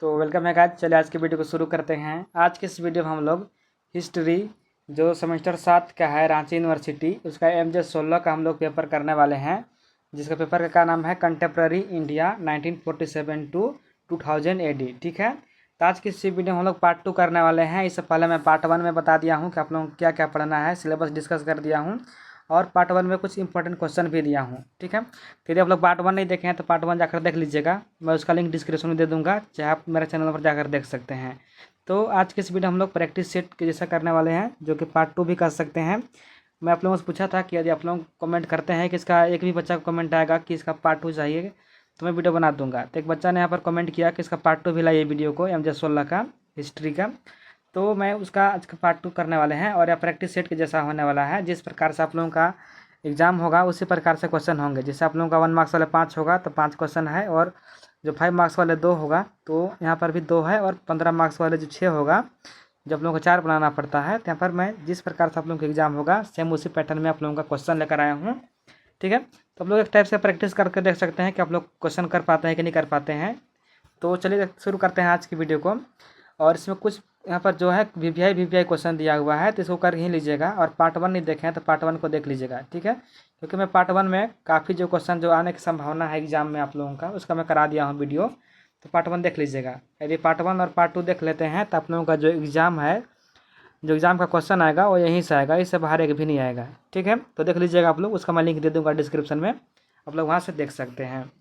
तो वेलकम है गाइस। चलिए आज की वीडियो को शुरू करते हैं। आज के इस वीडियो में हम लोग हिस्ट्री जो सेमेस्टर 7 का है रांची यूनिवर्सिटी उसका MJ 16 का हम लोग पेपर करने वाले हैं, जिसका पेपर का नाम है कंटेम्प्रेरी इंडिया 1947 टू 2000 AD। ठीक है, तो आज की इस वीडियो में हम लोग पार्ट 2 करने वाले हैं। इससे पहले मैं पार्ट 1 में बता दिया हूँ कि आप लोगों को क्या क्या पढ़ना है, सिलेबस डिस्कस कर दिया हूँ और पार्ट 1 में कुछ इंपॉर्टेंट क्वेश्चन भी दिया हूँ। ठीक है, तो यदि आप लोग पार्ट 1 नहीं देखे हैं तो पार्ट 1 जाकर देख लीजिएगा, मैं उसका लिंक डिस्क्रिप्शन में दे दूंगा, चाहे आप मेरे चैनल पर जाकर देख सकते हैं। तो आज के इस वीडियो हम लोग प्रैक्टिस सेट के जैसा करने वाले हैं, जो कि पार्ट 2 भी कर सकते हैं। मैं आप लोगों से पूछा था कि यदि आप लोग कमेंट करते हैं कि इसका एक भी बच्चा को कमेंट आएगा कि इसका पार्ट 2 चाहिए तो मैं वीडियो बना दूंगा। तो एक बच्चा ने यहाँ पर कमेंट किया कि इसका पार्ट 2 भी लाइए वीडियो को, MJ 16 का हिस्ट्री का। तो मैं उसका आज का पार्ट 2 करने वाले हैं और यह प्रैक्टिस सेट के जैसा होने वाला है। जिस प्रकार से आप लोगों का एग्जाम होगा उसी प्रकार से क्वेश्चन होंगे। जैसे आप लोगों का 1 मार्क्स वाले 5 होगा तो 5 क्वेश्चन है, और जो 5 मार्क्स वाले 2 होगा तो यहाँ पर भी 2 है, और 15 मार्क्स वाले जो 6 होगा जब आप लोगों को 4 बनाना पड़ता है। तो यहाँ पर मैं जिस प्रकार से आप लोगों का एग्जाम होगा सेम उसी पैटर्न में आप लोगों का क्वेश्चन लेकर आया हूँ। ठीक है, तो आप लोग एक टाइप से प्रैक्टिस करके देख सकते हैं कि आप लोग क्वेश्चन कर पाते हैं कि नहीं कर पाते हैं। तो चलिए शुरू करते हैं आज की वीडियो को। और इसमें कुछ यहाँ पर जो है VVI क्वेश्चन दिया हुआ है, तो इसको कर ही लीजिएगा। और पार्ट 1 नहीं देखें तो पार्ट 1 को देख लीजिएगा। ठीक है, क्योंकि मैं पार्ट 1 में काफ़ी जो क्वेश्चन जो आने की संभावना है एग्जाम में आप लोगों का, उसका मैं करा दिया हूँ वीडियो, तो पार्ट 1 देख लीजिएगा। यदि पार्ट 1 और पार्ट 2 देख लेते हैं तो आप लोगों का जो एग्ज़ाम है, जो एग्ज़ाम का क्वेश्चन आएगा वो यहीं से आएगा, इससे बाहर एक भी नहीं आएगा। ठीक है, तो देख लीजिएगा आप लोग, उसका मैं लिंक दे दूँगा डिस्क्रिप्शन में, आप लोग वहाँ से देख सकते हैं।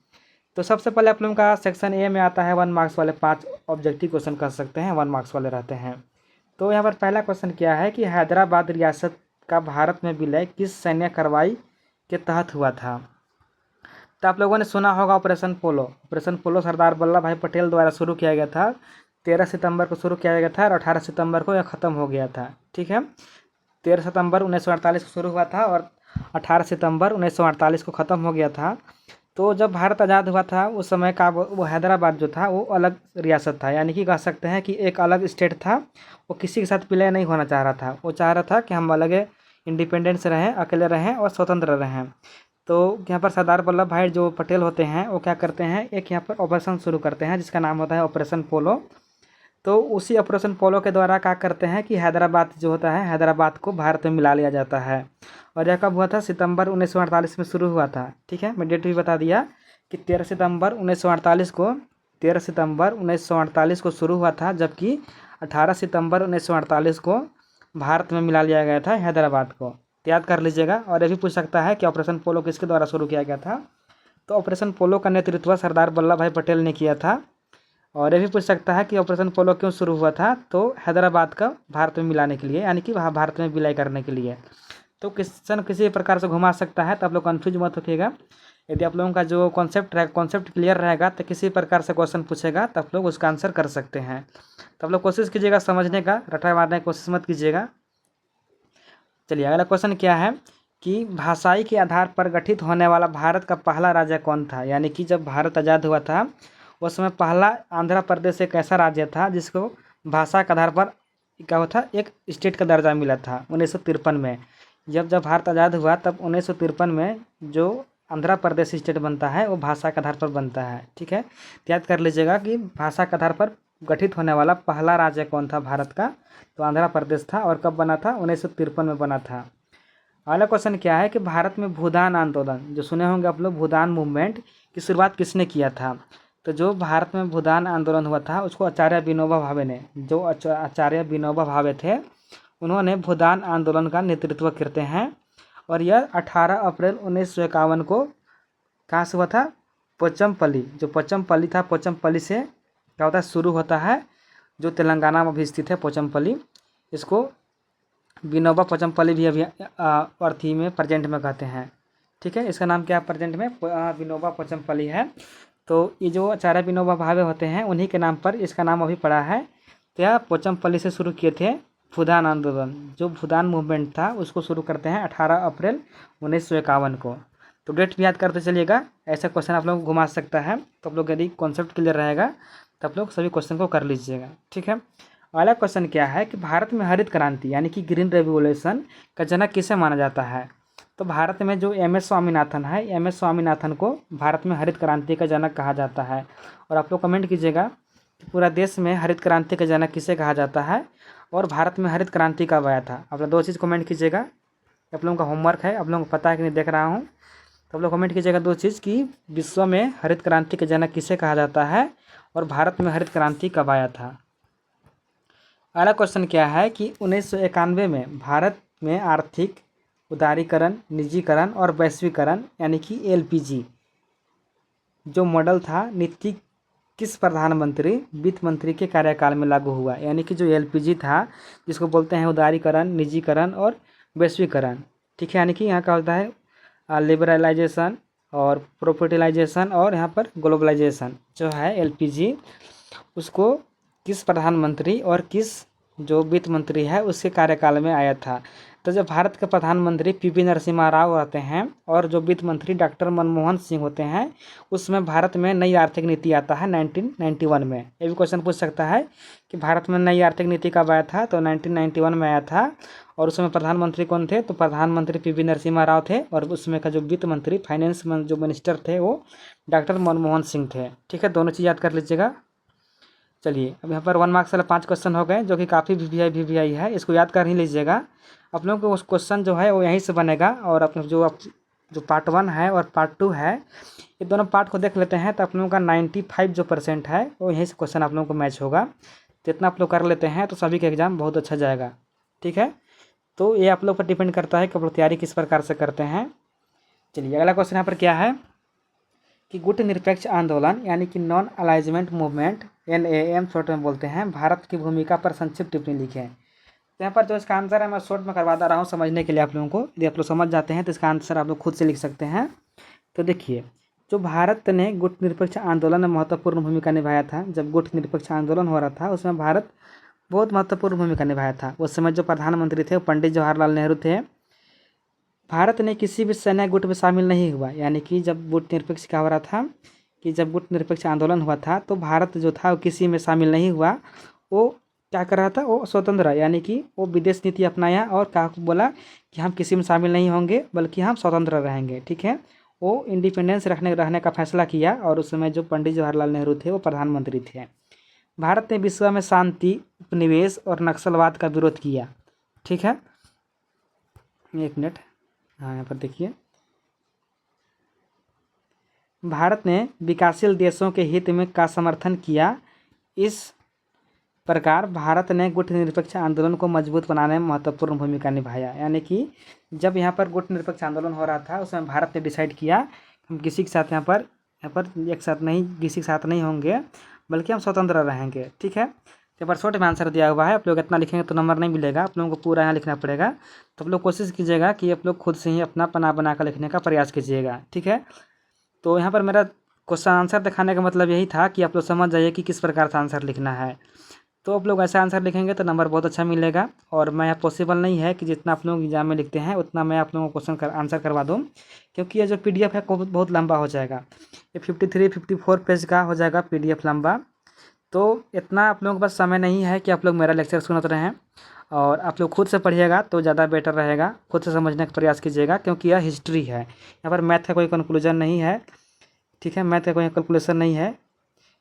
तो सबसे पहले आप लोगों का सेक्शन ए में आता है 1 मार्क्स वाले 5 ऑब्जेक्टिव क्वेश्चन कर सकते हैं, 1 मार्क्स वाले रहते हैं। तो यहाँ पर पहला क्वेश्चन क्या है कि हैदराबाद रियासत का भारत में विलय किस सैन्य कार्रवाई के तहत हुआ था। तो आप लोगों ने सुना होगा ऑपरेशन पोलो। ऑपरेशन पोलो सरदार वल्लभ भाई पटेल द्वारा शुरू किया गया था। 13 सितंबर को शुरू किया गया था और 18 सितंबर को यह ख़त्म हो गया था। ठीक है, 13 सितंबर 1948 को शुरू हुआ था और 18 सितंबर 1948 को ख़त्म हो गया था। तो जब भारत आज़ाद हुआ था उस समय का वो हैदराबाद जो था वो अलग रियासत था, यानी कि कह सकते हैं कि एक अलग स्टेट था। वो किसी के साथ विलय नहीं होना चाह रहा था, वो चाह रहा था कि हम अलग इंडिपेंडेंस रहें, अकेले रहें और स्वतंत्र रहें। तो यहाँ पर सरदार वल्लभ भाई जो पटेल होते हैं वो क्या करते हैं, एक यहाँ पर ऑपरेशन शुरू करते हैं जिसका नाम होता है ऑपरेशन पोलो। तो उसी ऑपरेशन पोलो के द्वारा क्या करते हैं कि हैदराबाद जो होता है, हैदराबाद को भारत में मिला लिया जाता है। और यह कब हुआ था, सितंबर 1948 में शुरू हुआ था। ठीक है, मैं डेट भी बता दिया कि 13 सितंबर 1948 को शुरू हुआ था, जबकि 18 सितंबर 1948 को भारत में मिला लिया गया था हैदराबाद को। याद कर लीजिएगा। और ये भी पूछ सकता है कि ऑपरेशन पोलो किसके द्वारा शुरू किया गया था। तो ऑपरेशन पोलो का नेतृत्व सरदार वल्लभ भाई पटेल ने किया था। और ये भी पूछ सकता है कि ऑपरेशन पोलो क्यों शुरू हुआ था, तो हैदराबाद का भारत में मिलाने के लिए, यानी कि वहाँ भारत में विलय करने के लिए। तो क्वेश्चन किसी प्रकार से घुमा सकता है, तो आप लोग कन्फ्यूज मत होइएगा। यदि आप लोगों का जो कॉन्सेप्ट क्लियर रहेगा तो किसी प्रकार से क्वेश्चन पूछेगा तो आप लोग उसका आंसर कर सकते हैं। तो आप लोग कोशिश कीजिएगा समझने का, रटा मारने की कोशिश मत कीजिएगा। चलिए अगला क्वेश्चन क्या है कि भाषाई के आधार पर गठित होने वाला भारत का पहला राज्य कौन था। यानी कि जब भारत आज़ाद हुआ था उस समय पहला आंध्र प्रदेश एक ऐसा राज्य था जिसको भाषा के आधार पर क्या हुआ था, एक स्टेट का दर्जा मिला था 1953 में। जब भारत आज़ाद हुआ तब 1953 में जो आंध्र प्रदेश स्टेट बनता है वो भाषा के आधार पर बनता है। ठीक है, याद कर लीजिएगा कि भाषा के आधार पर गठित होने वाला पहला राज्य कौन था भारत का, तो आंध्र प्रदेश था। और कब बना था, 1953 में बना था। अगला क्वेश्चन क्या है कि भारत में भूदान आंदोलन, जो सुने होंगे आप लोग, भूदान मूवमेंट की शुरुआत किसने किया था। तो जो भारत में भूदान आंदोलन हुआ था उसको आचार्य विनोबा भावे ने, जो आचार्य विनोबा भावे थे उन्होंने भूदान आंदोलन का नेतृत्व करते हैं। और यह 18 अप्रैल 1951 को कहाँ से हुआ था, पोचमपल्ली, जो पोचमपल्ली था, पोचमपल्ली से क्या होता है शुरू होता है, जो तेलंगाना में भी स्थित है पोचमपल्ली। इसको विनोबा पोचमपल्ली भी अभी अर्थी में प्रेजेंट में कहते हैं। ठीक है, इसका नाम क्या प्रेजेंट में विनोबा पोचमपल्ली है। तो ये जो आचार्य विनोबा भावे होते हैं उन्हीं के नाम पर इसका नाम अभी पड़ा है। तो यह पोचमपल्ली से शुरू किए थे भूदान आंदोलन, जो भूदान मूवमेंट था उसको शुरू करते हैं 18 अप्रैल 1951 को। तो डेट भी याद करते चलिएगा, ऐसा क्वेश्चन आप लोग घुमा सकता है। तो आप लोग यदि कॉन्सेप्ट क्लियर रहेगा तो आप लोग सभी क्वेश्चन को कर लीजिएगा। ठीक है, अगला क्वेश्चन क्या है कि भारत में हरित क्रांति यानी कि ग्रीन रेवोल्यूशन का जनक किसे माना जाता है। तो भारत में जो MS स्वामीनाथन है, MS स्वामीनाथन को भारत में हरित क्रांति का जनक कहा जाता है। और आप लोग कमेंट कीजिएगा कि पूरा देश में हरित क्रांति का जनक किसे कहा जाता है और भारत में हरित क्रांति कब आया था। आप लोग 2 चीज़ कमेंट कीजिएगा। आप लोगों का होमवर्क है, आप लोगों को पता है कि नहीं देख रहा हूँ, तो आप लोग कमेंट कीजिएगा 2 चीज़ कि विश्व में हरित क्रांति के जनक किसे कहा जाता है और भारत में हरित क्रांति कब आया था। अगला क्वेश्चन क्या है कि 1991 में भारत में आर्थिक उदारीकरण, निजीकरण और वैश्वीकरण यानी कि LPG जो मॉडल था, नीति किस प्रधानमंत्री वित्त मंत्री के कार्यकाल में लागू हुआ। यानी कि जो LPG था, जिसको बोलते हैं उदारीकरण, निजीकरण और वैश्वीकरण, ठीक है। यानी कि यहाँ का होता है लिबरलाइजेशन और प्रोपर्टिलाइजेशन और यहाँ पर ग्लोबलाइजेशन जो है LPG, उसको किस प्रधानमंत्री और किस जो वित्त मंत्री है उसके कार्यकाल में आया था। तो जब भारत के प्रधानमंत्री PP नरसिम्हा राव रहते हैं और जो वित्त मंत्री डॉक्टर मनमोहन सिंह होते हैं, उसमें भारत में नई आर्थिक नीति आता है 1991 में। ये भी क्वेश्चन पूछ सकता है कि भारत में नई आर्थिक नीति कब आया था, तो 1991 में आया था। और उसमें प्रधानमंत्री कौन थे, तो प्रधानमंत्री PP नरसिम्हा राव थे और उसमें का जो वित्त मंत्री फाइनेंस जो मिनिस्टर थे वो डॉक्टर मनमोहन सिंह थे, ठीक है। दोनों चीज़ याद कर लीजिएगा। चलिए अब यहाँ पर 1 मार्क्स वाले 5 क्वेश्चन हो गए, जो कि काफ़ी VVI है, इसको याद कर ही लीजिएगा। आप लोगों को उस क्वेश्चन जो है वो यहीं से बनेगा। और अपने जो पार्ट 1 है और पार्ट 2 है, ये दोनों पार्ट को देख लेते हैं तो आप लोगों का 95 जो % है वो यहीं से क्वेश्चन आप लोगों को मैच होगा। तो इतना आप लोग कर लेते हैं तो सभी का एग्जाम बहुत अच्छा जाएगा, ठीक है। तो ये आप लोग पर डिपेंड करता है कि आप लोग तैयारी किस प्रकार से करते हैं। चलिए अगला क्वेश्चन यहाँ पर क्या है कि गुट निरपेक्ष आंदोलन यानी कि non alignment movement NAM short में बोलते हैं, भारत की भूमिका पर संक्षिप्त टिप्पणी लिखें। तो यहाँ पर जो इसका आंसर है मैं शॉर्ट में करवा रहा हूँ समझने के लिए आप लोगों को। यदि आप लोग समझ जाते हैं तो इसका आंसर आप लोग खुद से लिख सकते हैं। तो देखिए, जो भारत ने गुट निरपेक्ष आंदोलन में महत्वपूर्ण भूमिका निभाया था, जब गुट निरपेक्ष आंदोलन हो रहा था उसमें भारत बहुत महत्वपूर्ण भूमिका निभाया था। उस समय जो प्रधानमंत्री थे वो पंडित जवाहरलाल नेहरू थे। भारत ने किसी भी सैन्य गुट में शामिल नहीं हुआ। यानी कि जब गुट निरपेक्ष क्या हो रहा था कि जब गुट निरपेक्ष आंदोलन हुआ था तो भारत जो था वो किसी में शामिल नहीं हुआ। वो क्या कर रहा था, वो स्वतंत्र, यानी कि वो विदेश नीति अपनाया और क्या बोला कि हम किसी में शामिल नहीं होंगे बल्कि हम स्वतंत्र रहेंगे, ठीक है। वो इंडिपेंडेंस रहने का फैसला किया और उस समय जो पंडित जवाहरलाल नेहरू थे वो प्रधानमंत्री थे। भारत ने विश्व में शांति, उपनिवेश और नक्सलवाद का विरोध किया, ठीक है। 1 मिनट, हाँ यहाँ पर देखिए, भारत ने विकासशील देशों के हित में का समर्थन किया। इस प्रकार भारत ने गुट निरपेक्ष आंदोलन को मजबूत बनाने में महत्वपूर्ण भूमिका निभाया। यानी कि जब यहाँ पर गुट निरपेक्ष आंदोलन हो रहा था उसमें भारत ने डिसाइड किया हम किसी के साथ यहाँ पर एक साथ नहीं, किसी के साथ नहीं होंगे बल्कि हम स्वतंत्र रहेंगे, ठीक है। यहाँ पर शॉर्ट में आंसर दिया हुआ है, आप लोग इतना लिखेंगे तो नंबर नहीं मिलेगा, आप लोगों को पूरा यहाँ लिखना पड़ेगा। तो आप लोग कोशिश कीजिएगा कि आप लोग खुद से ही अपना पन्ना बनाकर लिखने का प्रयास कीजिएगा, ठीक है। तो यहाँ पर मेरा क्वेश्चन आंसर दिखाने का मतलब यही था कि आप लोग समझ जाइए कि किस प्रकार से आंसर लिखना है। तो आप लोग ऐसा आंसर लिखेंगे तो नंबर बहुत अच्छा मिलेगा। और मैं यहाँ पॉसिबल नहीं है कि जितना आप लोग एग्जाम में लिखते हैं उतना मैं आप लोगों को क्वेश्चन आंसर करवा दूँ, क्योंकि ये जो PDF है बहुत लंबा हो जाएगा। ये 53-54 पेज का हो जाएगा PDF लंबा। तो इतना आप लोगों के पास समय नहीं है कि आप लोग मेरा लेक्चर सुनते रहें, और आप लोग खुद से पढ़िएगा तो ज़्यादा बेटर रहेगा। खुद से समझने का प्रयास कीजिएगा, क्योंकि यह हिस्ट्री है, यहाँ पर मैथ का कोई कंक्लूजन नहीं है, ठीक है। मैथ का कोई कैलकुलेशन नहीं है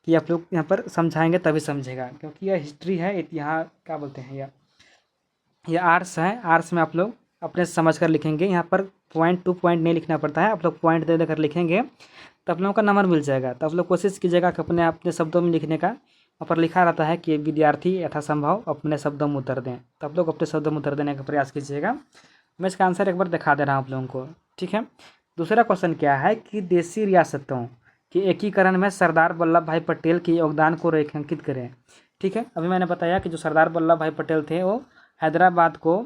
कि आप लोग यहाँ पर समझाएंगे तभी समझेगा, क्योंकि यह हिस्ट्री है। यहाँ क्या बोलते हैं, यह आर्ट्स है। आर्ट्स में आप लोग अपने समझ कर लिखेंगे, यहाँ पर पॉइंट टू पॉइंट नहीं लिखना पड़ता है, आप लोग पॉइंट दे देकर लिखेंगे तो आप लोगों का नंबर मिल जाएगा। तो आप लोग कोशिश कीजिएगा कि अपने शब्दों में लिखने का। वहाँ पर लिखा रहता है कि विद्यार्थी यथासंभव अपने शब्दों में उत्तर दें, तो आप लोग अपने शब्दों में उत्तर देने का प्रयास कीजिएगा। मैं इसका आंसर एक बार दिखा दे रहा हूँ आप लोगों को, ठीक है। दूसरा क्वेश्चन क्या है कि देशी रियासतों के एकीकरण में सरदार वल्लभ भाई पटेल के योगदान को रेखांकित करें, ठीक है। अभी मैंने बताया कि जो सरदार वल्लभ भाई पटेल थे वो हैदराबाद को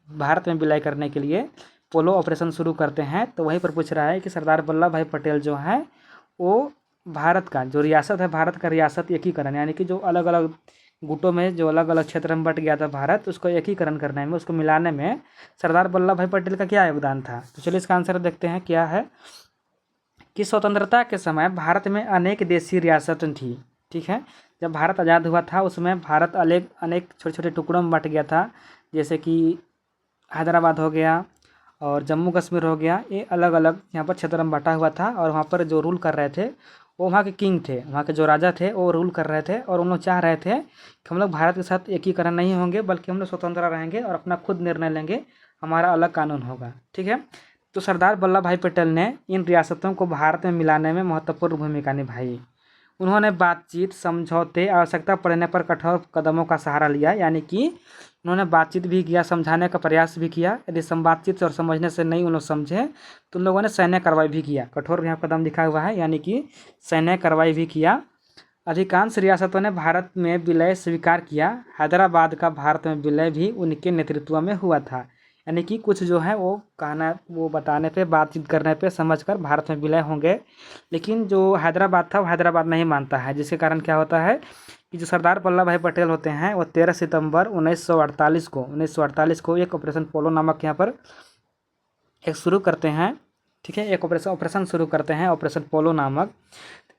भारत में विलय करने के लिए पोलो ऑपरेशन शुरू करते हैं। तो वहीं पर पूछ रहा है कि सरदार वल्लभ भाई पटेल जो है वो भारत का जो रियासत है, भारत का रियासत एकीकरण, यानी कि जो अलग अलग गुटों में जो अलग अलग क्षेत्र में बट गया था भारत, उसको एकीकरण करने में, उसको मिलाने में सरदार वल्लभ भाई पटेल का क्या योगदान था। तो चलिए इसका आंसर देखते हैं क्या है कि स्वतंत्रता के समय भारत में अनेक देशी रियासतें थी, ठीक है। जब भारत आज़ाद हुआ था उसमें भारत अनेक छोटे छोटे टुकड़ों में बट गया था, जैसे कि हैदराबाद हो गया और जम्मू कश्मीर हो गया। ये अलग अलग यहाँ पर क्षेत्र में बटा हुआ था और वहाँ पर जो रूल कर रहे थे वो वहाँ के किंग थे, वहाँ के जो राजा थे वो रूल कर रहे थे, और उन लोग चाह रहे थे कि हम लोग भारत के साथ एकीकरण नहीं होंगे, बल्कि हम लोग स्वतंत्र रहेंगे और अपना खुद निर्णय लेंगे, हमारा अलग कानून होगा। ठीक है। तो सरदार वल्लभ भाई पटेल ने इन रियासतों को भारत में मिलाने में महत्वपूर्ण भूमिका निभाई। उन्होंने बातचीत, समझौते, आवश्यकता पड़ने पर कठोर कदमों का सहारा लिया, यानी कि उन्होंने बातचीत भी किया, समझाने का प्रयास भी किया। यदि बातचीत और समझने से नहीं उन लोग समझे तो उन लोगों ने सैन्य कार्रवाई भी किया। कठोर यहाँ कदम लिखा हुआ है, यानी कि सैन्य कार्रवाई भी किया। अधिकांश रियासतों ने भारत में विलय स्वीकार किया। हैदराबाद का भारत में विलय भी उनके नेतृत्व में हुआ था। यानी कि कुछ जो है वो कहना, वो बताने पे, बातचीत करने पे समझकर भारत में विलय होंगे, लेकिन जो हैदराबाद था वो हैदराबाद नहीं मानता है, जिसके कारण क्या होता है कि जो सरदार वल्लभ भाई पटेल होते हैं वो 13 सितंबर 1948 को एक ऑपरेशन पोलो नामक यहाँ पर एक शुरू करते हैं। ठीक है, एक ऑपरेशन शुरू करते हैं, ऑपरेशन पोलो नामक,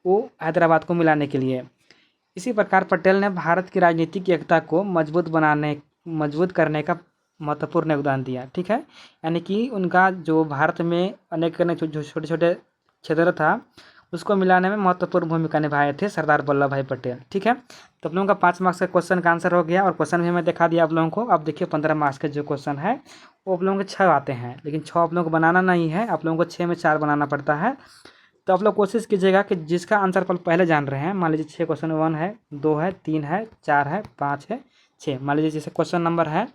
वो हैदराबाद को मिलाने के लिए। इसी प्रकार पटेल ने भारत की राजनीतिक एकता को मजबूत करने का महत्वपूर्ण योगदान दिया। ठीक है, यानी कि उनका जो भारत में अनेक अनेक जो छोटे छोटे क्षेत्र था उसको मिलाने में महत्वपूर्ण भूमिका निभाए थे सरदार वल्लभ भाई पटेल। ठीक है, तो आप लोगों का 5 मार्क्स का क्वेश्चन का आंसर हो गया, और क्वेश्चन भी मैं दिखा दिया आप लोगों को। अब देखिए 15 मार्क्स के जो क्वेश्चन है वो आप लोगों के 6 आते हैं, लेकिन 6 आप लोगों को बनाना नहीं है, आप लोगों को 6 में 4 बनाना पड़ता है। तो आप लोग कोशिश कीजिएगा कि जिसका आंसर पहले जान रहे हैं, मान लीजिए 6 क्वेश्चन 1 है, 2 है, 3 है, 4 है, 5 है, 6, मान लीजिए जैसे क्वेश्चन नंबर है,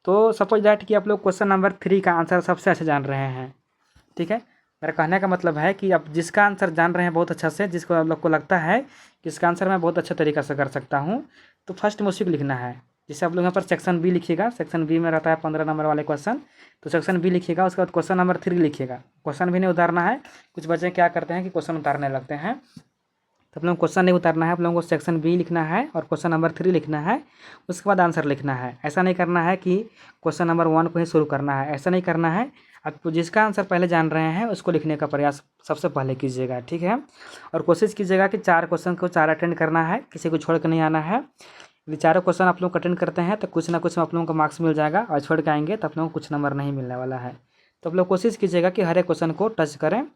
तो सपोज दैट कि आप लोग क्वेश्चन नंबर 3 का आंसर सबसे अच्छा जान रहे हैं। ठीक है, मेरा कहने का मतलब है कि आप जिसका आंसर जान रहे हैं बहुत अच्छा से, जिसको आप लोग को लगता है कि इसका आंसर मैं बहुत अच्छे तरीक़े से कर सकता हूँ, तो फर्स्ट में उसी को लिखना है। जैसे आप लोग यहाँ पर सेक्शन बी लिखिएगा, सेक्शन बी में रहता है 15 नंबर वाले क्वेश्चन, तो सेक्शन बी लिखिएगा, उसके बाद क्वेश्चन नंबर 3 लिखिएगा। क्वेश्चन भी नहीं उतारना है, कुछ बच्चे क्या करते हैं कि क्वेश्चन उतारने लगते हैं, तो आप लोगों को क्वेश्चन नहीं उतारना है, आप लोगों को सेक्शन बी लिखना है और क्वेश्चन नंबर 3 लिखना है, उसके बाद आंसर लिखना है। ऐसा नहीं करना है कि क्वेश्चन नंबर 1 को ही शुरू करना है, ऐसा नहीं करना है। आपको जिसका आंसर पहले जान रहे हैं उसको लिखने का प्रयास सबसे पहले कीजिएगा। ठीक है, और कोशिश कीजिएगा कि 4 क्वेश्चन को 4 अटेंड करना है, किसी को छोड़ के नहीं आना है। यदि चारों क्वेश्चन आप लोग अटेंड करते हैं तो कुछ ना कुछ आप लोगों को मार्क्स मिल जाएगा, और छोड़ के आएंगे तो आप लोगों को कुछ नंबर नहीं मिलने वाला है। तो आप लोग कोशिश कीजिएगा कि हर एक क्वेश्चन को टच करें।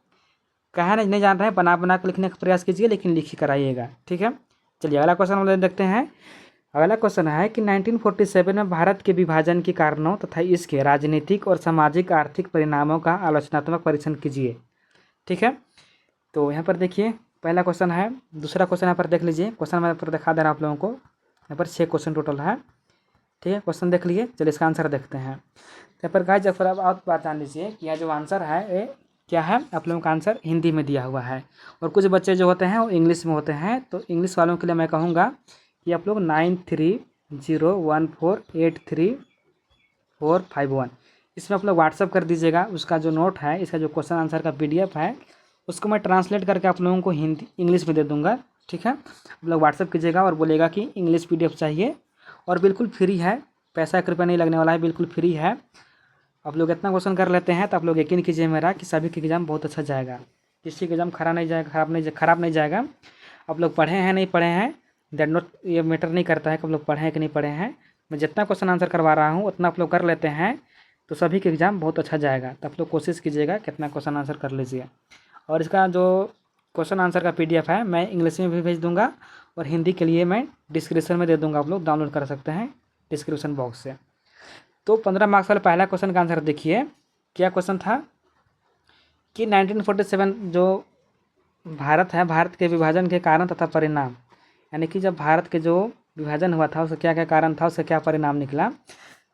कहा नहीं जान रहे हैं, बना के लिखने का प्रयास कीजिए, लेकिन लिख कराइएगा। ठीक है, चलिए अगला क्वेश्चन हम लोग देखते हैं। अगला क्वेश्चन है कि 1947 में भारत के विभाजन के कारणों तथा इसके राजनीतिक और सामाजिक आर्थिक परिणामों का आलोचनात्मक परीक्षण कीजिए। ठीक है, तो यहाँ पर देखिए पहला क्वेश्चन है, दूसरा क्वेश्चन यहाँ पर देख लीजिए। क्वेश्चन मैं पर दिखा दे रहा हूँ आप लोगों को, यहाँ पर 6 क्वेश्चन टोटल है। ठीक है, क्वेश्चन देख लिए, चलिए इसका आंसर देखते हैं। यहाँ पर गाइस फिर आप बात जान लीजिए कि यह जो आंसर है ये क्या है। आप लोगों का आंसर हिंदी में दिया हुआ है, और कुछ बच्चे जो होते हैं वो इंग्लिश में होते हैं। तो इंग्लिश वालों के लिए मैं कहूँगा कि आप लोग 9301483451 इसमें आप लोग व्हाट्सअप कर दीजिएगा। उसका जो नोट है, इसका जो क्वेश्चन आंसर का PDF है, उसको मैं ट्रांसलेट करके आप लोगों को हिंदी इंग्लिश में दे दूंगा। ठीक है, आप लोग व्हाट्सअप कीजिएगा और बोलेगा कि इंग्लिश PDF चाहिए, और बिल्कुल फ्री है, पैसा 1 रुपया नहीं लगने वाला है, बिल्कुल फ्री है। आप लोग इतना क्वेश्चन कर लेते हैं तो आप लोग यकीन कीजिए मेरा कि सभी के एग्ज़ाम बहुत अच्छा जाएगा, किसी का एग्ज़ाम खराब नहीं जाएगा। आप लोग पढ़े हैं नहीं पढ़े हैं दैट नॉट, ये मैटर नहीं करता है कि आप लोग पढ़े हैं कि नहीं पढ़े हैं। मैं जितना क्वेश्चन आंसर करवा रहा हूँ उतना आप लोग कर लेते हैं तो सभी के एग्ज़ाम बहुत अच्छा जाएगा। तो आप लोग कोशिश कीजिएगा कितना क्वेश्चन आंसर कर लीजिए। और इसका जो क्वेश्चन आंसर का PDF है मैं इंग्लिश में भी भेज दूँगा, और हिंदी के लिए मैं डिस्क्रिप्शन में दे दूँगा, आप लोग डाउनलोड कर सकते हैं डिस्क्रिप्शन बॉक्स से। तो 15 मार्क्स वाले पहला क्वेश्चन का आंसर देखिए। क्या क्वेश्चन था कि 1947 जो भारत है, भारत के विभाजन के कारण तथा परिणाम, यानी कि जब भारत के जो विभाजन हुआ था उसका क्या क्या कारण था, उसका क्या परिणाम निकला।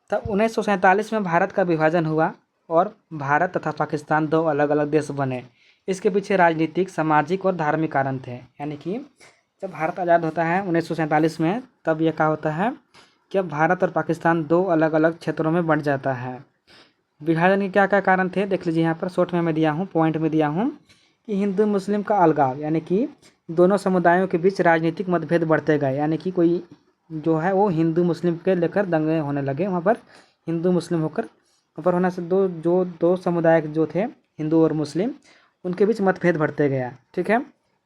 तब 1947 में भारत का विभाजन हुआ और भारत तथा पाकिस्तान 2 अलग अलग देश बने। इसके पीछे राजनीतिक, सामाजिक और धार्मिक कारण थे। यानी कि जब भारत आज़ाद होता है 1947 में, तब यह क्या होता है कि अब भारत और पाकिस्तान 2 अलग अलग क्षेत्रों में बंट जाता है। विभाजन के क्या क्या कारण थे देख लीजिए, यहाँ पर शॉर्ट में मैं दिया हूँ, पॉइंट में दिया हूँ कि हिंदू मुस्लिम का अलगाव, यानी कि दोनों समुदायों के बीच राजनीतिक मतभेद बढ़ते गए। यानी कि कोई जो है वो हिंदू मुस्लिम के लेकर दंगे होने लगे, वहाँ पर हिंदू मुस्लिम होकर वहाँ पर होने से दो समुदाय जो थे हिंदू और मुस्लिम, उनके बीच मतभेद बढ़ते गया। ठीक है,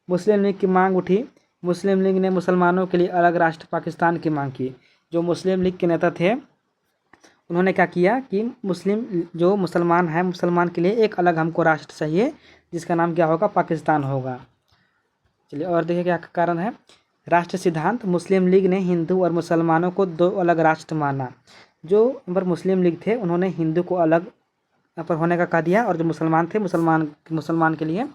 मुस्लिम लीग की मांग उठी। मुस्लिम लीग ने मुसलमानों के लिए अलग राष्ट्र पाकिस्तान की मांग की। जो मुस्लिम लीग के नेता थे उन्होंने क्या किया कि मुसलमान है, मुसलमान के लिए एक अलग हमको राष्ट्र चाहिए जिसका नाम क्या होगा, पाकिस्तान होगा। चलिए और देखिए क्या कारण है। राष्ट्र सिद्धांत, मुस्लिम लीग ने हिंदू और मुसलमानों को दो अलग राष्ट्र माना। जो यहाँ पर मुस्लिम लीग थे उन्होंने हिंदू को अलग यहाँ पर होने का कह दिया, और जो मुसलमान थे मुसलमान के लिए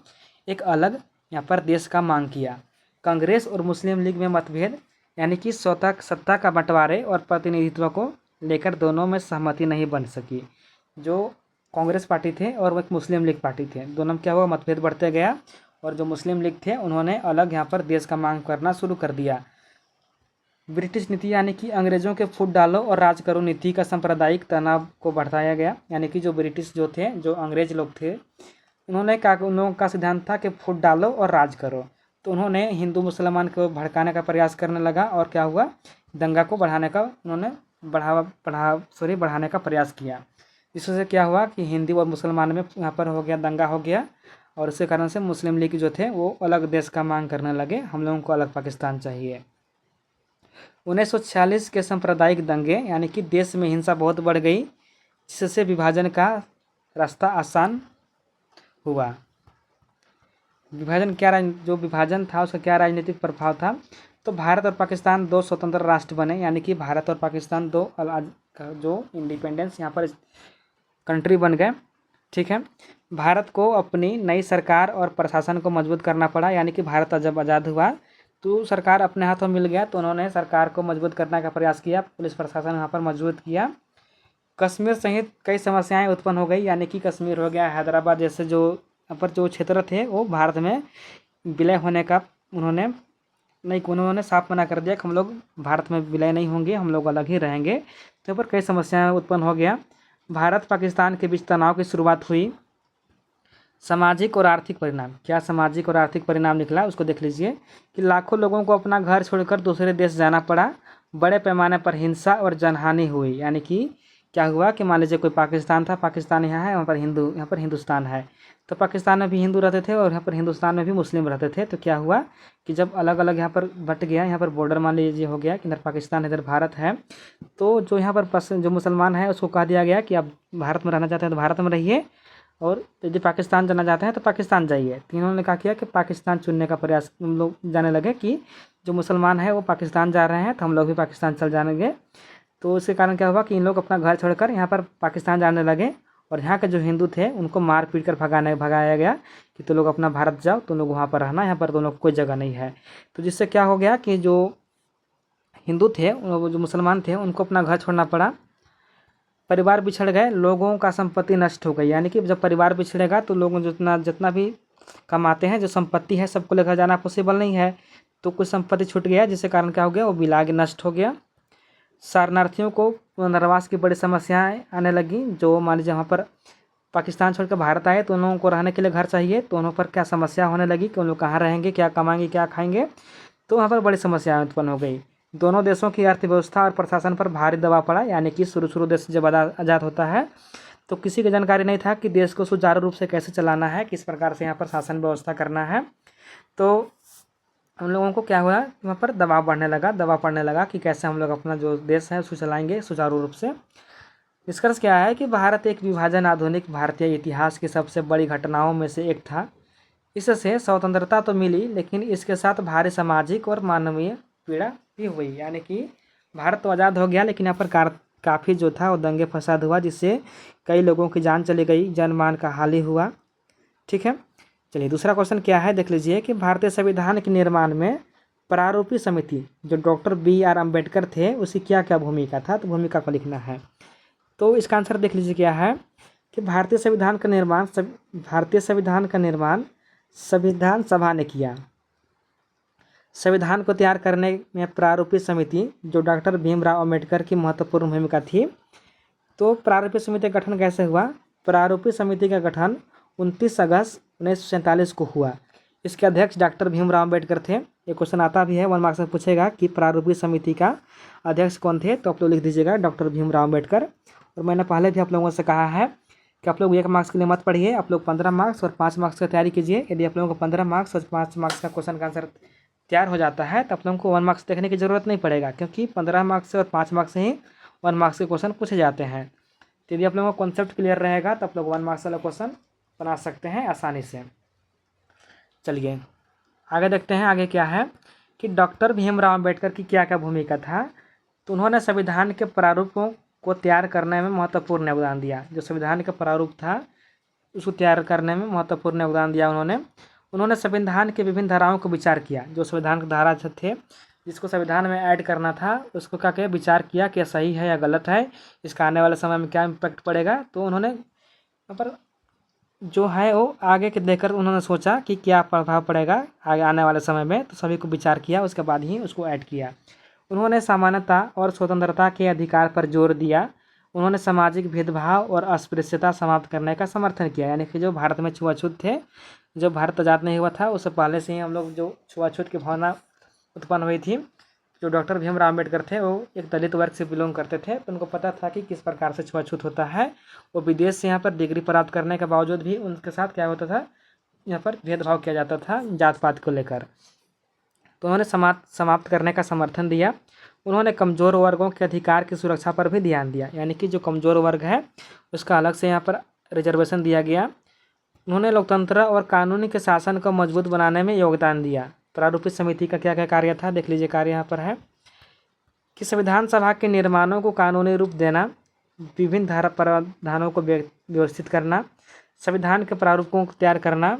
एक अलग यहाँ पर देश का मांग किया। कांग्रेस और मुस्लिम लीग में मतभेद, यानी कि सत्ता का बंटवारे और प्रतिनिधित्व को लेकर दोनों में सहमति नहीं बन सकी। जो कांग्रेस पार्टी थे और वो एक मुस्लिम लीग पार्टी थे, दोनों में क्या हुआ, मतभेद बढ़ते गया, और जो मुस्लिम लीग थे उन्होंने अलग यहाँ पर देश का मांग करना शुरू कर दिया। ब्रिटिश नीति, यानी कि अंग्रेज़ों के फूट डालो और राज करो नीति का सांप्रदायिक तनाव को बढ़ाया गया। यानी कि जो ब्रिटिश जो थे, जो अंग्रेज लोग थे, उन लोगों का सिद्धांत था कि फूट डालो और राज करो। तो उन्होंने हिंदू मुसलमान को भड़काने का प्रयास करने लगा, और क्या हुआ, दंगा को बढ़ाने का उन्होंने बढ़ाने का प्रयास किया। इससे क्या हुआ कि हिंदू और मुसलमान में यहाँ पर हो गया, दंगा हो गया, और इसके कारण से मुस्लिम लीग जो थे वो अलग देश का मांग करने लगे, हम लोगों को अलग पाकिस्तान चाहिए। 1946 के सांप्रदायिक दंगे, यानी कि देश में हिंसा बहुत बढ़ गई, जिससे विभाजन का रास्ता आसान हुआ। जो विभाजन था उसका क्या राजनीतिक प्रभाव था। तो भारत और पाकिस्तान दो स्वतंत्र राष्ट्र बने, यानी कि भारत और पाकिस्तान दो जो इंडिपेंडेंस यहाँ पर कंट्री बन गए। ठीक है, भारत को अपनी नई सरकार और प्रशासन को मजबूत करना पड़ा। यानी कि भारत जब आज़ाद हुआ तो सरकार अपने हाथों मिल गया, तो उन्होंने सरकार को मजबूत करने का प्रयास किया, पुलिस प्रशासन यहाँ पर मजबूत किया। कश्मीर सहित कई समस्याएं उत्पन्न हो गई, यानी कि कश्मीर हो गया, हैदराबाद जैसे जो यहाँ पर जो क्षेत्र थे वो भारत में विलय होने का उन्होंने साफ मना कर दिया कि हम लोग भारत में विलय नहीं होंगे, हम लोग अलग ही रहेंगे। तो यहाँ पर कई समस्याएं उत्पन्न हो गया। भारत पाकिस्तान के बीच तनाव की शुरुआत हुई। सामाजिक और आर्थिक परिणाम, क्या सामाजिक और आर्थिक परिणाम निकला उसको देख लीजिए कि लाखों लोगों को अपना घर छोड़कर दूसरे देश जाना पड़ा, बड़े पैमाने पर हिंसा और जनहानि हुई। यानी कि क्या हुआ कि मान लीजिए कोई पाकिस्तान था, पाकिस्तान यहाँ है, यहाँ पर हिंदुस्तान है, तो पाकिस्तान में भी हिंदू रहते थे और यहाँ पर हिंदुस्तान में भी मुस्लिम रहते थे। तो क्या हुआ कि जब अलग अलग यहाँ पर बट गया, यहाँ पर बॉर्डर मान लीजिए हो गया कि इधर पाकिस्तान इधर भारत है, तो जो यहाँ पर जो मुसलमान है उसको कह दिया गया कि आप भारत में रहना चाहते हैं तो भारत में रहिए, और यदि पाकिस्तान जाना चाहते हैं तो पाकिस्तान जाइए। तो इन्होंने क्या किया कि पाकिस्तान चुनने का प्रयास, हम लोग जाने लगे कि जो मुसलमान है वो पाकिस्तान जा रहे हैं तो हम लोग भी पाकिस्तान चल जाएंगे। तो इसके कारण क्या हुआ कि इन लोग अपना घर छोड़कर यहाँ पर पाकिस्तान जाने लगे, और यहाँ के जो हिंदू थे उनको मार पीट कर भगाया गया कि तो लोग अपना भारत जाओ, तुम लोग वहाँ पर रहना, यहाँ पर तुम लोग कोई जगह नहीं है। तो जिससे क्या हो गया कि जो हिंदू थे, जो मुसलमान थे, उनको अपना घर छोड़ना पड़ा, परिवार बिछड़ गए, लोगों का संपत्ति नष्ट हो गई। यानी कि जब परिवार बिछड़ेगा तो लोग जितना भी कमाते हैं, जो संपत्ति है, सबको लेकर जाना पॉसिबल नहीं है, तो कुछ संपत्ति छूट गया, जिसके कारण क्या हो गया, वो बिलाग नष्ट हो गया। शरणार्थियों को पुनर्वास की बड़ी समस्याएं आने लगी। जो मान लीजिए वहाँ पर पाकिस्तान छोड़कर भारत आए तो उन लोगों को रहने के लिए घर चाहिए, तो उन पर क्या समस्या होने लगी कि उन लोग कहाँ रहेंगे, क्या कमाएंगे, क्या खाएंगे, तो वहाँ पर बड़ी समस्याएं उत्पन्न हो गई। दोनों देशों की अर्थव्यवस्था और प्रशासन पर भारी दबाव पड़ा। यानी कि शुरू देश जब आज़ाद होता है तो किसी की जानकारी नहीं था कि देश को सुचारू रूप से कैसे चलाना है, किस प्रकार से यहाँ पर शासन व्यवस्था करना है। तो हम लोगों को क्या हुआ, वहाँ पर दबाव पड़ने लगा कि कैसे हम लोग अपना जो देश है उसको चलाएंगे सुचारू रूप से। निष्कर्ष क्या है कि भारत एक विभाजन आधुनिक भारतीय इतिहास की सबसे बड़ी घटनाओं में से एक था। इससे स्वतंत्रता तो मिली, लेकिन इसके साथ भारी सामाजिक और मानवीय पीड़ा भी हुई। यानी कि भारत तो आज़ाद हो गया, लेकिन यहाँ पर काफ़ी जो था वो दंगे फसाद हुआ, जिससे कई लोगों की जान चली गई, जान मान का हाल ही हुआ। ठीक है, चलिए दूसरा क्वेश्चन क्या है देख लीजिए कि भारतीय संविधान के निर्माण में प्रारूपी समिति जो डॉक्टर BR अम्बेडकर थे उसकी क्या क्या भूमिका था, तो भूमिका को लिखना है। तो इसका आंसर देख लीजिए क्या है कि भारतीय संविधान का निर्माण संविधान सभा ने किया। संविधान को तैयार करने में प्रारूपी समिति जो डॉक्टर भीमराव अम्बेडकर की महत्वपूर्ण भूमिका थी। तो प्रारूपी समिति का गठन कैसे हुआ, प्रारूपी समिति का गठन 29 अगस्त 1947 को हुआ। इसके अध्यक्ष डॉक्टर भीमराव अम्बेडकर थे। ये क्वेश्चन आता भी है, 1 मार्क्स में पूछेगा कि प्रारूपी समिति का अध्यक्ष कौन थे, तो आप लोग लिख दीजिएगा डॉक्टर भीमराव अम्बेडकर। और मैंने पहले भी आप लोगों से कहा है कि आप लोग 1 मार्क्स के लिए मत पढ़िए, आप लोग 15 मार्क्स और 5 मार्क्स की तैयारी कीजिए। यदि आप लोगों को 15 मार्क्स और 5 मार्क्स का क्वेश्चन का आंसर तैयार हो जाता है तो आप लोगों को 1 मार्क्स देखने की ज़रूरत नहीं पड़ेगा, क्योंकि 15 मार्क्स से और 5 मार्क्स से ही 1 मार्क्स के क्वेश्चन पूछे जाते हैं। तो यदि आप लोगों का कॉन्सेप्ट क्लियर रहेगा तो आप लोग 1 मार्क्स वाला क्वेश्चन बना सकते हैं आसानी से। चलिए आगे देखते हैं आगे क्या है कि डॉक्टर भीमराव अम्बेडकर की क्या क्या भूमिका था। तो उन्होंने संविधान के प्रारूपों को तैयार करने में महत्वपूर्ण योगदान दिया। जो संविधान का प्रारूप था उसको तैयार करने में महत्वपूर्ण योगदान दिया उन्होंने संविधान के विभिन्न धाराओं को विचार किया। जो संविधान के धारा थे जिसको संविधान में ऐड करना था उसको क्या किया, विचार किया कि सही है या गलत है, इसका आने वाले समय में क्या इम्पैक्ट पड़ेगा। तो उन्होंने यहाँ पर जो है वो आगे के देखकर उन्होंने सोचा कि क्या प्रभाव पड़ेगा आगे आने वाले समय में, तो सभी को विचार किया, उसके बाद ही उसको ऐड किया। उन्होंने समानता और स्वतंत्रता के अधिकार पर जोर दिया। उन्होंने सामाजिक भेदभाव और अस्पृश्यता समाप्त करने का समर्थन किया। यानी कि जो भारत में छुआछूत थे, जब भारत आज़ाद नहीं हुआ था उससे पहले से ही हम लोग जो छुआछूत की भावना उत्पन्न हुई थी। जो डॉक्टर भीमराव अम्बेडकर थे वो एक दलित वर्ग से बिलोंग करते थे, तो उनको पता था कि किस प्रकार से छुआछूत होता है। वो विदेश से यहाँ पर डिग्री प्राप्त करने के बावजूद भी उनके साथ क्या होता था, यहाँ पर भेदभाव किया जाता था जात पात को लेकर। तो उन्होंने समाप्त करने का समर्थन दिया। उन्होंने कमज़ोर वर्गों के अधिकार की सुरक्षा पर भी ध्यान दिया। यानी कि जो कमज़ोर वर्ग है उसका अलग से यहाँ पर रिजर्वेशन दिया गया। उन्होंने लोकतंत्र और कानूनी के शासन को मजबूत बनाने में योगदान दिया। प्रारूपित समिति का क्या क्या कार्य था, देख लीजिए। कार्य यहाँ पर है कि संविधान सभा के निर्माणों को कानूनी रूप देना, विभिन्न धारा प्रावधानों को व्यवस्थित करना, संविधान के प्रारूपों को तैयार करना,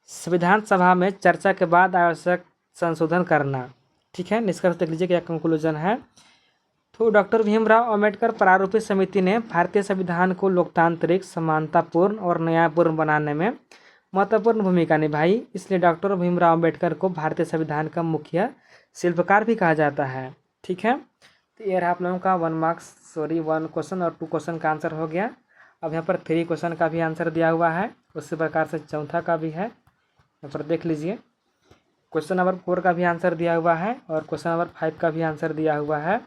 संविधान सभा में चर्चा के बाद आवश्यक संशोधन करना। ठीक है, निष्कर्ष देख लीजिए क्या कंक्लूजन है। तो डॉक्टर भीमराव अम्बेडकर प्रारूपित समिति ने भारतीय संविधान को लोकतांत्रिक, समानतापूर्ण और न्यायपूर्ण बनाने में महत्वपूर्ण भूमिका निभाई। इसलिए डॉक्टर भीमराव अम्बेडकर को भारतीय संविधान का मुख्य शिल्पकार भी कहा जाता है। ठीक है, तो ये रहा आप लोगों का 1 क्वेश्चन और 2 क्वेश्चन का आंसर हो गया। अब यहाँ पर 3 क्वेश्चन का भी आंसर दिया हुआ है, उसी प्रकार से चौथा का भी है। यहाँ पर देख लीजिए, क्वेश्चन नंबर 4 का भी आंसर दिया हुआ है और क्वेश्चन नंबर 5 का भी आंसर दिया हुआ है।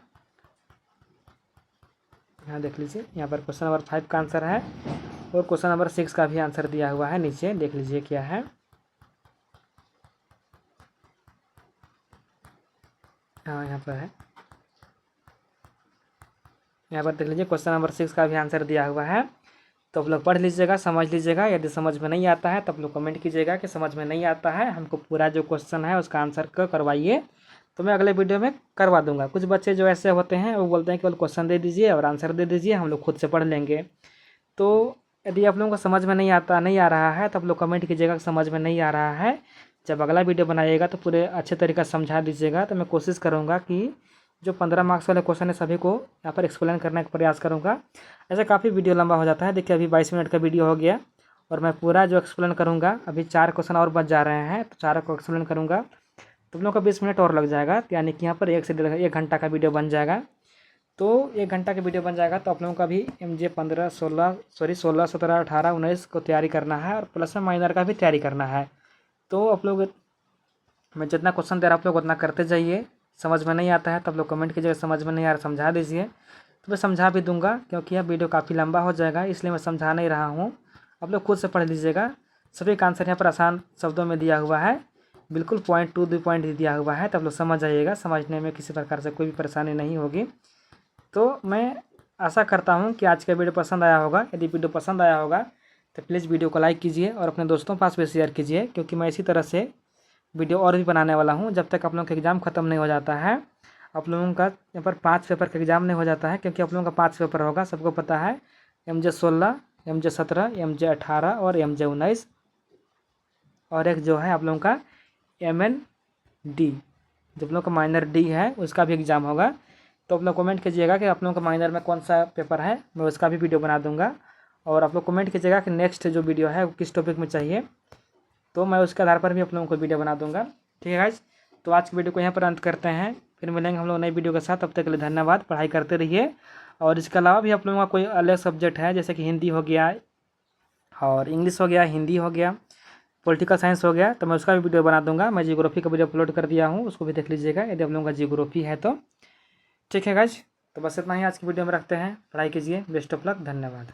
यहाँ देख लीजिए, यहाँ पर क्वेश्चन नंबर 5 का आंसर है और क्वेश्चन नंबर 6 का भी आंसर दिया हुआ है। नीचे देख लीजिए क्या है। हाँ, यहाँ पर है, यहाँ पर देख लीजिए क्वेश्चन नंबर 6 का भी आंसर दिया हुआ है। तो आप लोग पढ़ लीजिएगा, समझ लीजिएगा। यदि समझ में नहीं आता है तो आप लोग कमेंट कीजिएगा कि समझ में नहीं आता है, हमको पूरा जो क्वेश्चन है उसका आंसर करवाइए, तो मैं अगले वीडियो में करवा दूंगा। कुछ बच्चे जो ऐसे होते हैं वो बोलते हैं केवल क्वेश्चन दे दीजिए और आंसर दे दीजिए, हम लोग खुद से पढ़ लेंगे। तो यदि आप लोगों को समझ में नहीं आ रहा है तो आप लोग कमेंट कीजिएगा कि समझ में नहीं आ रहा है। जब अगला वीडियो बनाइएगा तो पूरे अच्छे तरीक़े से समझा दीजिएगा। तो मैं कोशिश करूँगा कि जो 15 मार्क्स वाले क्वेश्चन है सभी को यहाँ पर एक्सप्लेन करने का प्रयास करूँगा। ऐसे काफ़ी वीडियो लंबा हो जाता है। देखिए अभी 22 मिनट का वीडियो हो गया और मैं पूरा जो एक्सप्लेन करूँगा, अभी 4 क्वेश्चन और बच जा रहे हैं, तो 4 को एक्सप्लेन करूँगा तो हम लोग का 20 मिनट और लग जाएगा। यानी कि यहाँ पर 1 से 1.5 घंटा का वीडियो बन जाएगा। तो 1 घंटा का वीडियो बन जाएगा तो आप लोगों का भी MJ 16, 17, 18, 19 को तैयारी करना है और प्लस में माइनर का भी तैयारी करना है। तो आप लोग, मैं जितना क्वेश्चन दे रहा हूँ आप लोग उतना करते जाइए। समझ में नहीं आता है तो आप लोग कमेंट कीजिएगा समझ में नहीं आ रहा समझा दीजिए, तो मैं समझा भी दूंगा, क्योंकि यह वीडियो काफ़ी लंबा हो जाएगा इसलिए मैं समझा नहीं रहा हूँ। आप लोग खुद से पढ़ लीजिएगा। सभी का आंसर यहाँ पर आसान शब्दों में दिया हुआ है, बिल्कुल पॉइंट टू द पॉइंट दिया हुआ है, तो आप लोग समझ जाइएगा। समझने में किसी प्रकार से कोई भी परेशानी नहीं होगी। तो मैं आशा करता हूँ कि आज का वीडियो पसंद आया होगा। यदि वीडियो पसंद आया होगा तो प्लीज़ वीडियो को लाइक कीजिए और अपने दोस्तों के पास भी शेयर कीजिए, क्योंकि मैं इसी तरह से वीडियो और भी बनाने वाला हूँ जब तक आप लोगों का एग्ज़ाम ख़त्म नहीं हो जाता है। आप लोगों का यहाँ पर 5 पेपर का एग्ज़ाम नहीं हो जाता है, क्योंकि आप लोगों का 5 पेपर होगा, सबको पता है। MJ 16, MJ 17, MJ 18 और MJ 19, और एक जो है आप लोगों का MND, जो आप लोगों का माइनर D है उसका भी एग्ज़ाम होगा। तो आप लोग कमेंट कीजिएगा कि आप लोगों का माइनर में कौन सा पेपर है, मैं उसका भी वीडियो बना दूँगा। और आप लोग कमेंट कीजिएगा कि नेक्स्ट जो वीडियो है वो किस टॉपिक में चाहिए, तो मैं उसके आधार पर भी आप लोगों को वीडियो बना दूंगा। ठीक है गाइस, तो आज की वीडियो को यहाँ पर अंत करते हैं, फिर मिलेंगे हम लोग नई वीडियो के साथ। तब तक के लिए धन्यवाद। पढ़ाई करते रहिए। और इसके अलावा भी आप लोगों का कोई अलग सब्जेक्ट है, जैसे कि हिंदी हो गया और इंग्लिश हो गया, हिंदी हो गया, पॉलिटिकल साइंस हो गया, तो मैं उसका भी वीडियो बना दूंगा। मैं जियोग्राफी का वीडियो अपलोड कर दिया हूँ, उसको भी देख लीजिएगा यदि आप लोगों का जियोग्राफी है तो। ठीक है गाइस, तो बस इतना ही आज की वीडियो में रखते हैं। पढ़ाई कीजिए। Best of luck. धन्यवाद।